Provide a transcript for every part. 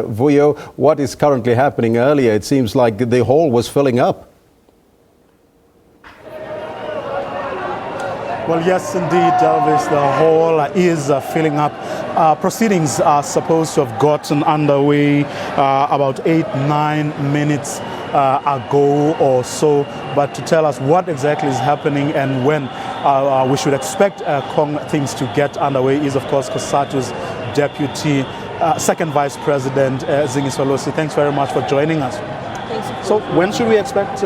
Vuyo, what is currently happening? Earlier, it seems like the hall was filling up. Well, yes, indeed, Elvis, the hall is filling up. Proceedings are supposed to have gotten underway about 8-9 minutes ago or so. But to tell us what exactly is happening and when we should expect things to get underway is, of course, COSATU's Deputy Second Vice President, Zingiswa Losi. Thanks very much for joining us. Thanks. So when should we expect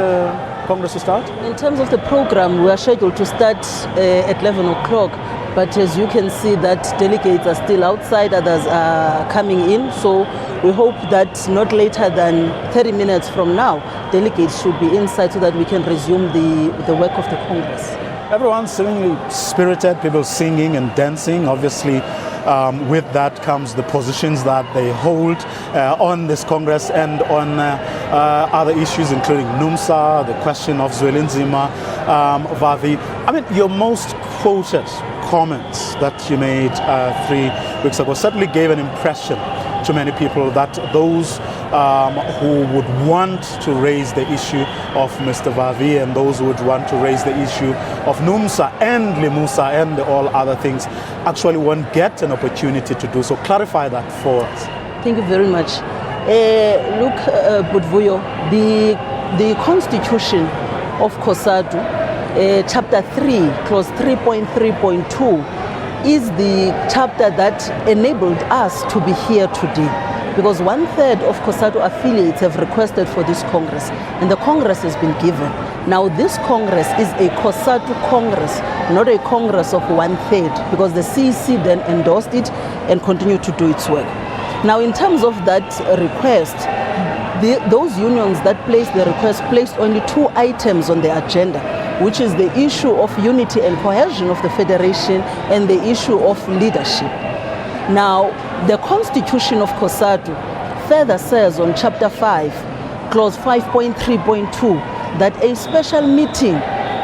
Congress to start? In terms of the program, we are scheduled to start at 11 o'clock. But as you can see, that delegates are still outside, others are coming in. So we hope that not later than 30 minutes from now, delegates should be inside so that we can resume the work of the Congress. Everyone's seemingly spirited, people singing and dancing. Obviously, with that comes the positions that they hold on this Congress and on other issues, including Numsa, the question of Zwelinzima, Vavi. I mean, your most quoted comments that you made 3 weeks ago certainly gave an impression to many people that those who would want to raise the issue of Mr. Vavi and those who would want to raise the issue of Numsa and Liusa and all other things actually won't get an opportunity to do so. Clarify that for us. Thank you very much. Look, Vuyo, the Constitution of COSATU, Chapter 3, Clause 3.3.2, is the chapter that enabled us to be here today. Because 1/3 of COSATU affiliates have requested for this Congress, and the Congress has been given. Now this Congress is a COSATU Congress, not a Congress of 1/3, because the CEC then endorsed it and continued to do its work. Now in terms of that request, those unions that placed the request placed only 2 items on the agenda, which is the issue of unity and cohesion of the Federation and the issue of leadership. Now, the Constitution of COSATU further says on Chapter 5, Clause 5.3.2, that a special meeting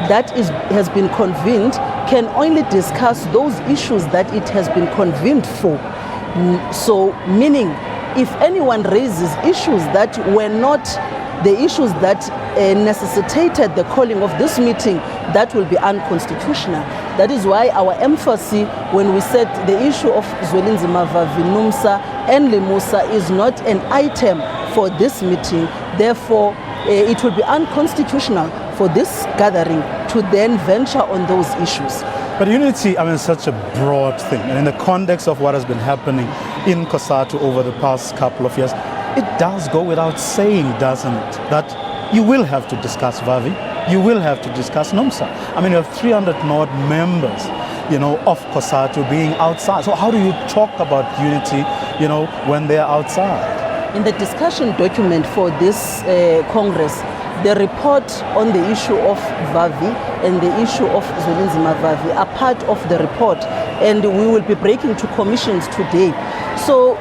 that has been convened can only discuss those issues that it has been convened for. So, meaning, if anyone raises issues that were not the issues that necessitated the calling of this meeting, that will be unconstitutional. That is why our emphasis when we said the issue of Zwelinzima, Vavi, Numsa and Liusa is not an item for this meeting. Therefore, it will be unconstitutional for this gathering to then venture on those issues. But unity, I mean, is such a broad thing. And in the context of what has been happening in COSATU over the past couple of years, it does go without saying, doesn't it, that you will have to discuss Vavi, you will have to discuss Numsa. I mean, you have 300 odd members, of COSATU being outside. So how do you talk about unity, when they're outside? In the discussion document for this Congress, the report on the issue of Vavi and the issue of Zwelinzima Vavi are part of the report, and we will be breaking to commissions today. So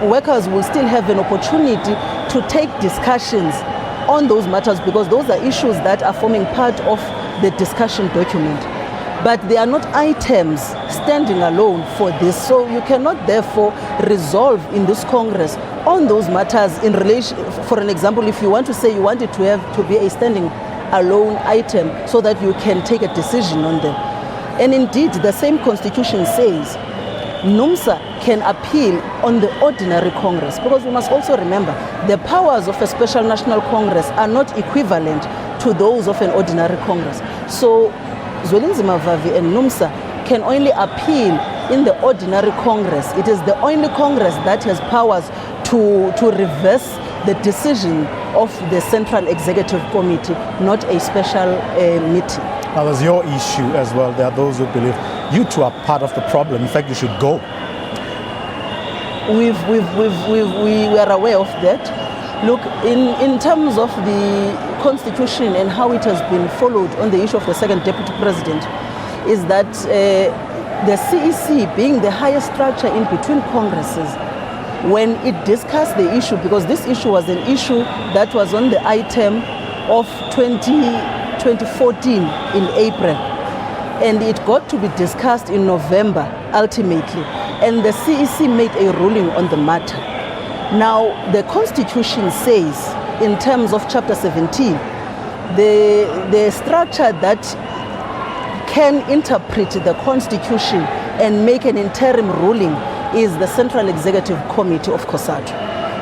workers will still have an opportunity to take discussions on those matters, because those are issues that are forming part of the discussion document. But they are not items standing alone for this. So you cannot therefore resolve in this Congress on those matters in relation. For an example, if you want to say you want it to have to be a standing alone item so that you can take a decision on them. And indeed, the same Constitution says Numsa can appeal on the ordinary Congress, because we must also remember the powers of a special national Congress are not equivalent to those of an ordinary Congress. So Zwelinzima, Vavi and Numsa can only appeal in the ordinary Congress. It is the only Congress that has powers to reverse the decision of the Central Executive Committee, not a special meeting. Now, there's your issue as well. There are those who believe you two are part of the problem. In fact, you should go. We are aware of that. Look, in terms of the Constitution and how it has been followed on the issue of the second Deputy President, is that the CEC, being the highest structure in between Congresses, when it discussed the issue, because this issue was an issue that was on the item of 2014 in April, and it got to be discussed in November ultimately, and the CEC made a ruling on the matter. Now, the Constitution says, in terms of Chapter 17, the structure that can interpret the Constitution and make an interim ruling is the Central Executive Committee of COSATU.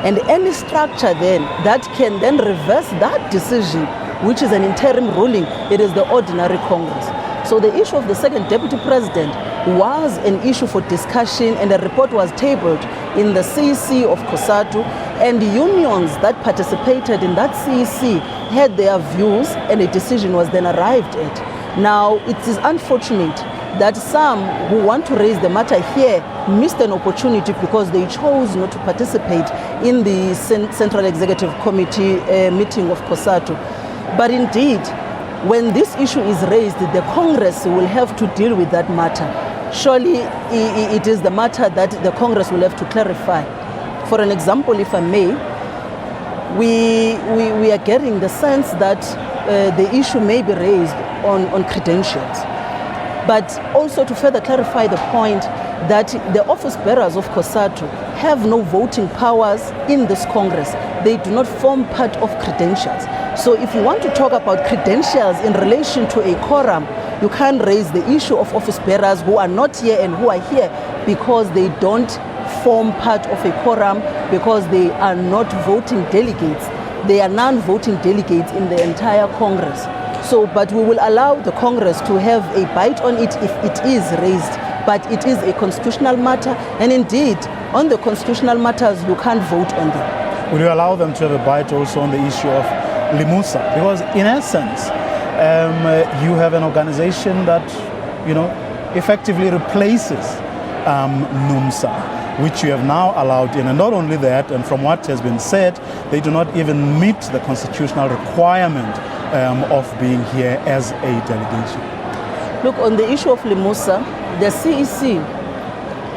And any structure then that can then reverse that decision, which is an interim ruling, it is the ordinary Congress. So the issue of the second deputy president was an issue for discussion, and a report was tabled in the CEC of COSATU, and the unions that participated in that CEC had their views, and a decision was then arrived at. Now, it is unfortunate that some who want to raise the matter here missed an opportunity because they chose not to participate in the Central Executive Committee meeting of COSATU. But indeed, when this issue is raised, the Congress will have to deal with that matter. Surely it is the matter that the Congress will have to clarify. For an example, if I may, we are getting the sense that the issue may be raised on credentials. But also to further clarify the point that the office bearers of COSATU have no voting powers in this Congress. They do not form part of credentials. So if you want to talk about credentials in relation to a quorum, you can't raise the issue of office bearers who are not here and who are here because they don't form part of a quorum, because they are not voting delegates. They are non-voting delegates in the entire Congress. So, but we will allow the Congress to have a bite on it if it is raised. But it is a constitutional matter, and indeed, on the constitutional matters, you can't vote on them. Will you allow them to have a bite also on the issue of Limusa? Because in essence, you have an organization that, effectively replaces Numsa, which you have now allowed in. And not only that, and from what has been said, they do not even meet the constitutional requirement of being here as a delegation. Look, on the issue of Limusa, the CEC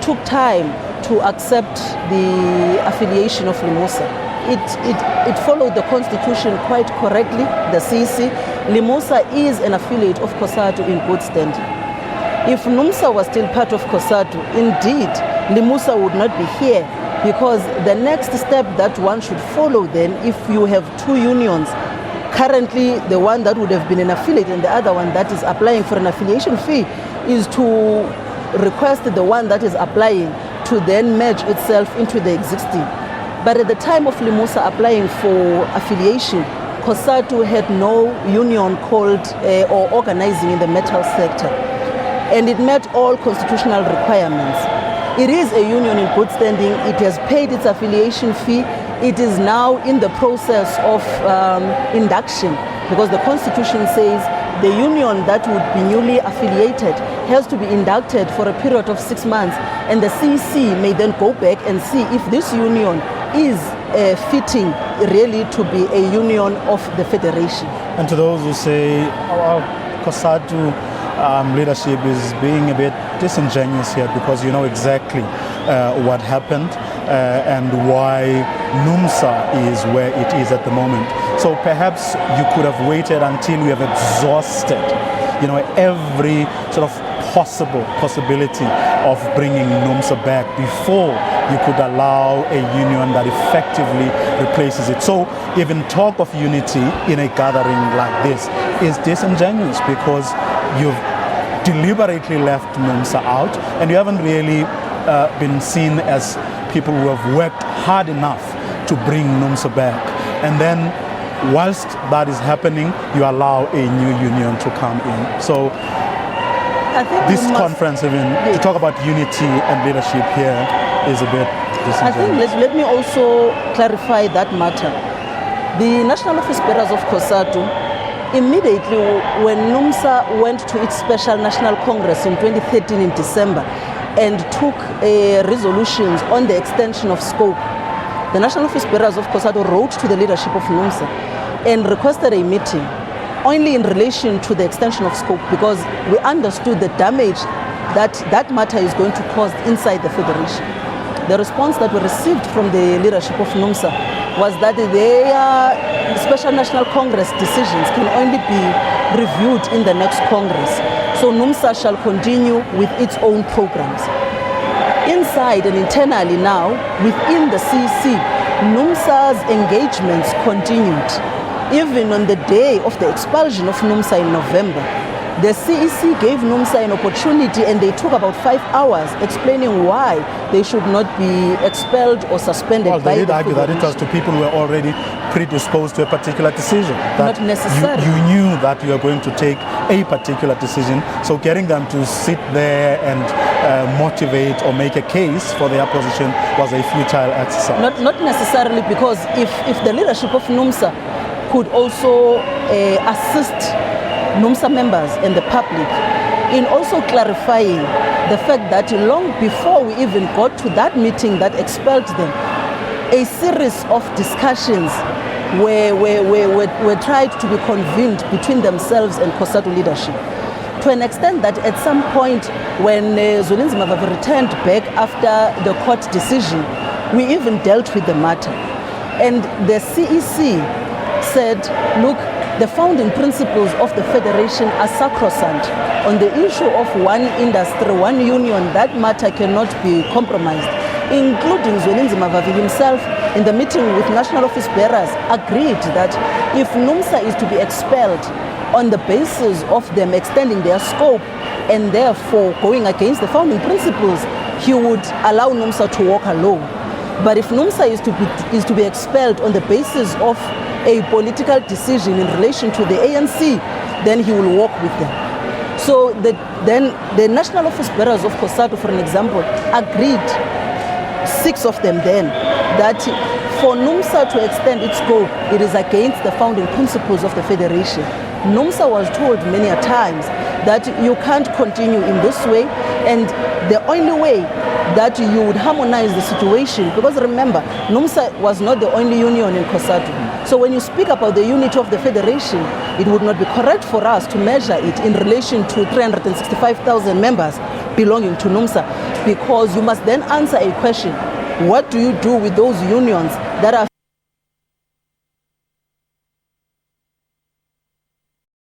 took time to accept the affiliation of Limusa. It followed the Constitution quite correctly, the CEC. Limusa is an affiliate of COSATU in good standing. If Numsa was still part of COSATU, indeed, Limusa would not be here, because the next step that one should follow then, if you have two unions, currently the one that would have been an affiliate and the other one that is applying for an affiliation fee, is to request the one that is applying to then merge itself into the existing. But at the time of Limusa applying for affiliation, COSATU had no union called or organizing in the metal sector, and it met all constitutional requirements. It is a union in good standing. It has paid its affiliation fee. It is now in the process of induction, because the Constitution says the union that would be newly affiliated has to be inducted for a period of 6 months, and the CEC may then go back and see if this union is fitting really to be a union of the federation. And to those who say, COSATU leadership is being a bit disingenuous here, because you know exactly what happened and why Numsa is where it is at the moment. So perhaps you could have waited until you have exhausted, every sort of possibility of bringing Numsa back before you could allow a union that effectively replaces it. So even talk of unity in a gathering like this is disingenuous, because you've deliberately left Numsa out, and you haven't really been seen as people who have worked hard enough to bring Numsa back. And then whilst that is happening, you allow a new union to come in. So I think this conference, even to talk about unity and leadership here, is a bit disingenuous. I think let me also clarify that matter. The National Office Bearers of COSATU, immediately when Numsa went to its special national congress in 2013 in December and took resolutions on the extension of scope, the National Office Bearers of COSATU wrote to the leadership of Numsa and requested a meeting only in relation to the extension of scope, because we understood the damage that matter is going to cause inside the federation. The response that we received from the leadership of Numsa was that their special national congress decisions can only be reviewed in the next congress. So Numsa shall continue with its own programs. Inside and internally now, within the CEC, Numsa's engagements continued. Even on the day of the expulsion of Numsa in November, the CEC gave Numsa an opportunity, and they took about 5 hours explaining why they should not be expelled or suspended. Well, by they did the argue that it was to people who were already predisposed to a particular decision. That Not necessarily. You knew that you were going to take a particular decision, so getting them to sit there and motivate or make a case for their position was a futile exercise. Not necessarily, because if the leadership of Numsa could also assist Numsa members and the public in also clarifying the fact that long before we even got to that meeting that expelled them, a series of discussions were tried to be convened between themselves and COSATU leadership, to an extent that at some point when Zingiswa Losi returned back after the court decision, we even dealt with the matter. And the CEC said, look, the founding principles of the Federation are sacrosanct. On the issue of one industry, one union, that matter cannot be compromised, including Zingiswa Losi himself in the meeting with national office bearers agreed that if Numsa is to be expelled on the basis of them extending their scope and therefore going against the founding principles, he would allow Numsa to walk alone. But if Numsa is to be expelled on the basis of a political decision in relation to the ANC, then he will walk with them. So then the national office bearers of COSATU, for an example, agreed, 6 of them then, that for Numsa to extend its scope, it is against the founding principles of the Federation. Numsa was told many a times that you can't continue in this way, and the only way that you would harmonize the situation, because remember, Numsa was not the only union in COSATU. So when you speak about the unity of the Federation, it would not be correct for us to measure it in relation to 365,000 members belonging to Numsa, because you must then answer a question: what do you do with those unions that are